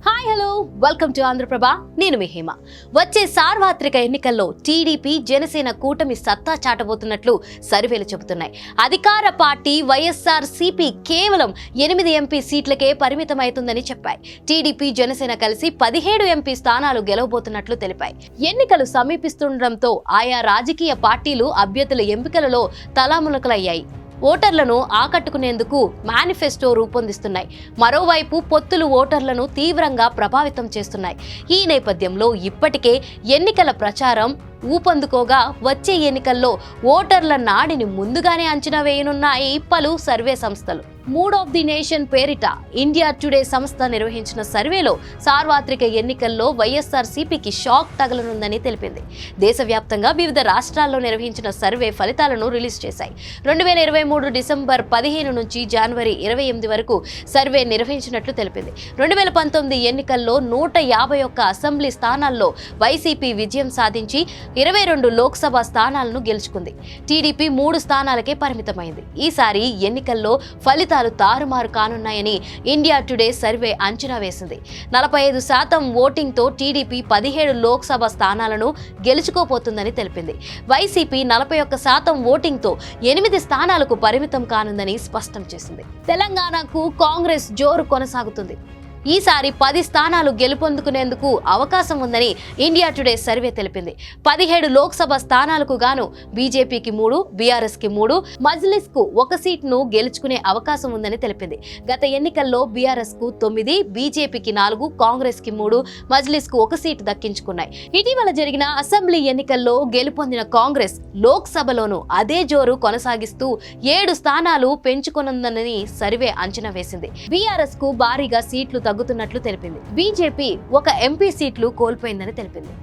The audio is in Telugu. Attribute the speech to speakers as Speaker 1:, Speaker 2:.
Speaker 1: Hi hello welcome to Andhraprabha. నేను మీ హేమ. వచ్చే సార్వత్రిక ఎన్నికల్లో టీడీపీ జనసేన కూటమి సత్తా చాటబోతున్నట్లు సర్వేలు చెబుతున్నాయి. అధికార పార్టీ వైఎస్ఆర్సీపీ కేవలం 8 ఎంపీ సీట్లకే పరిమితమవుతుందని చెప్పాయి. టీడీపీ జనసేన కలిసి 17 ఎంపీ స్థానాలు గెలవబోతున్నట్లు తెలిపాయి. ఎన్నికలు సమీపిస్తుండటంతో ఆయా రాజకీయ పార్టీలు అభ్యర్థుల ఎంపికలలో తలామునకలయ్యాయి. ఓటర్లను ఆకట్టుకునేందుకు మేనిఫెస్టో రూపొందిస్తున్నాయి. మరోవైపు పొత్తులు ఓటర్లను తీవ్రంగా ప్రభావితం చేస్తున్నాయి. ఈ నేపథ్యంలో ఇప్పటికే ఎన్నికల ప్రచారం ఊపందుకోగా వచ్చే ఎన్నికల్లో ఓటర్ల నాడిని ముందుగానే అంచనా వేయనున్నాయి పలు సర్వే సంస్థలు. మూడ్ ఆఫ్ ది నేషన్ పేరిట ఇండియా టుడే సంస్థ నిర్వహించిన సర్వేలో సార్వత్రిక ఎన్నికల్లో వైఎస్ఆర్సీపీకి షాక్ తగలనుందని తెలిపింది. దేశవ్యాప్తంగా వివిధ రాష్ట్రాల్లో నిర్వహించిన సర్వే ఫలితాలను రిలీజ్ చేశాయి. 2023 డిసెంబర్ 15 నుంచి జనవరి 28 వరకు సర్వే నిర్వహించినట్లు తెలిపింది. 2019 ఎన్నికల్లో 151 అసెంబ్లీ స్థానాల్లో వైసీపీ విజయం సాధించి 22 లోక్సభ స్థానాలను గెలుచుకుంది. టీడీపీ 3 స్థానాలకే పరిమితమైంది. ఈసారి ఎన్నికల్లో ఫలితాలు తారుమారు కానున్నాయని ఇండియా టుడే సర్వే అంచనా వేసింది. 45% ఓటింగ్తో టీడీపీ 17 లోక్సభ స్థానాలను గెలుచుకోపోతుందని తెలిపింది. వైసీపీ 41% ఓటింగ్తో 8 స్థానాలకు పరిమితం కానుందని స్పష్టం చేసింది. తెలంగాణకు కాంగ్రెస్ జోరు కొనసాగుతుంది. ఈసారి 10 స్థానాలు గెలుపొందుకునేందుకు అవకాశం ఉందని ఇండియా టుడే సర్వే తెలిపింది. 17 లోక్సభ స్థానాలకు గాను బీజేపీకి 3, బీఆర్ఎస్కి 3, మజ్లిస్కు 1 సీట్ను గెలుచుకునే అవకాశం ఉందని తెలిపింది. గత ఎన్నికల్లో బీఆర్ఎస్కు 9, బీజేపీకి 4, కాంగ్రెస్కి 3, మజ్లిస్కు 1 సీటు దక్కించుకున్నాయి. ఇటీవల జరిగిన అసెంబ్లీ ఎన్నికల్లో గెలుపొందిన కాంగ్రెస్ లోక్సభలోనూ అదే జోరు కొనసాగిస్తూ 7 స్థానాలు పెంచుకొనుందని సర్వే అంచనా వేసింది. బీఆర్ఎస్కు భారీగా సీట్లు తగ్గుతున్నట్లు తెలిపింది. బీజేపీ 1 ఎంపీ సీట్లు కోల్పోయిందని తెలిపింది.